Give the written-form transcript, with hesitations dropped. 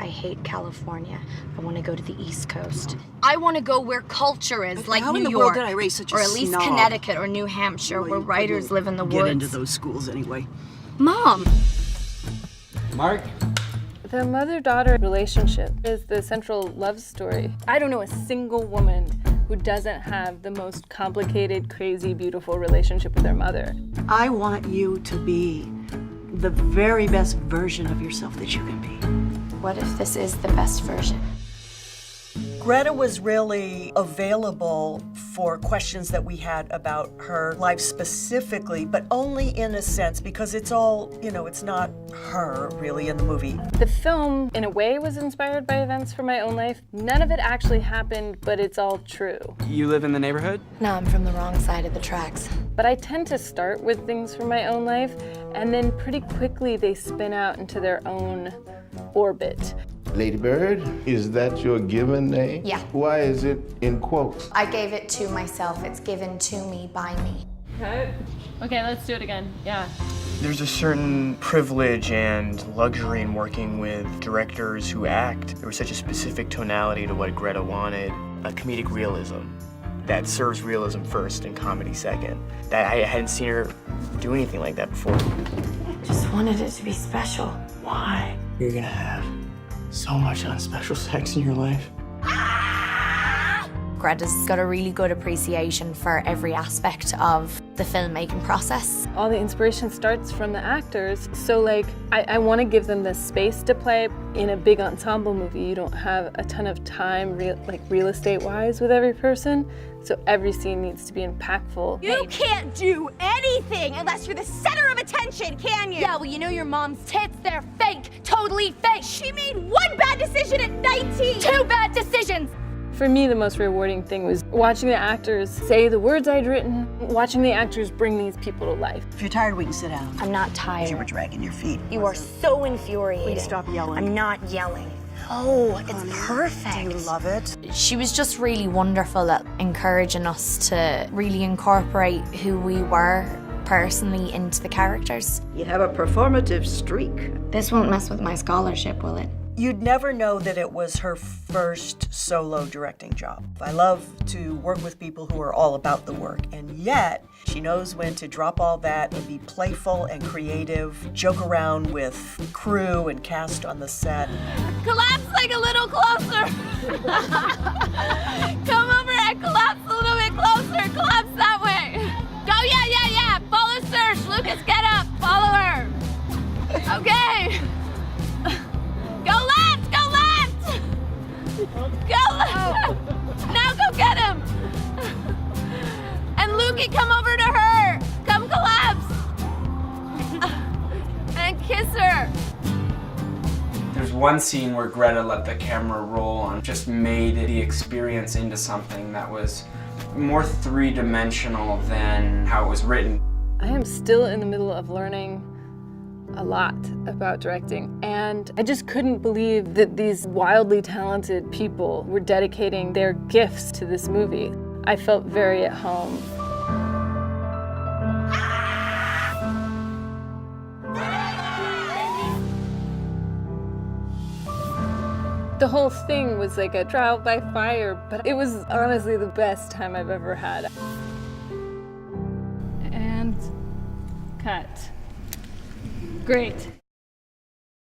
hate California. I want to go to the East Coast. I want to go where culture is, But like how New in the York, world did I raise such a or at least snob? Connecticut or New Hampshire, Well, where you writers couldn't live in the get woods. into those schools anyway. Mom! Mark? The mother-daughter relationship is the central love story. I don't know a single woman who doesn't have the most complicated, crazy, beautiful relationship with their mother. I want you to be the very best version of yourself that you can be. What if this is the best version? Greta was really available for questions that we had about her life specifically, but only in a sense because it's all, it's not her really in the movie. The film, in a way, was inspired by events from my own life. None of it actually happened, but it's all true. You live in the neighborhood? No, I'm from the wrong side of the tracks. But I tend to start with things from my own life, and then pretty quickly they spin out into their own orbit. Lady Bird, is that your given name? Yeah. Why is it in quotes? I gave it to myself. It's given to me by me. Okay, let's do it again. Yeah. There's a certain privilege and luxury in working with directors who act. There was such a specific tonality to what Greta wanted, a comedic realism that serves realism first and comedy second. That I hadn't seen her do anything like that before. Just wanted it to be special. Why? You're gonna have so much unspecial sex in your life. Greta's got a really good appreciation for every aspect of the filmmaking process. All the inspiration starts from the actors, so I want to give them the space to play. In a big ensemble movie, you don't have a ton of time, real estate-wise, with every person, so every scene needs to be impactful. You can't do anything unless you're the center of attention, can you? Yeah, well, you know your mom's tits, they're fake, totally fake. She made one bad decision at 19. 2 bad decisions. For me, the most rewarding thing was watching the actors say the words I'd written, watching the actors bring these people to life. If you're tired, we can sit down. I'm not You tired. were dragging your feet. You are so infuriating. Please stop yelling. I'm not yelling. Oh, it's Honey, perfect. Do you love it? She was just really wonderful at encouraging us to really incorporate who we were personally into the characters. You have a performative streak. This won't mess with my scholarship, will it? You'd never know that it was her first solo directing job. I love to work with people who are all about the work, and yet she knows when to drop all that and be playful and creative, joke around with crew and cast on the set. Collapse like a little closer. Come over and collapse a little bit closer. Collapse that way. Go, yeah. Follow Serge. Lucas, get up. Follow her. Okay. Go left. Go left. Now go get him. And Lukey, come over to her. Come collapse. And kiss her. There's one scene where Greta let the camera roll and just made the experience into something that was more three-dimensional than how it was written. I am still in the middle of learning a lot about directing, and I just couldn't believe that these wildly talented people were dedicating their gifts to this movie. I felt very at home. The whole thing was like a trial by fire, but it was honestly the best time I've ever had. And cut. Great.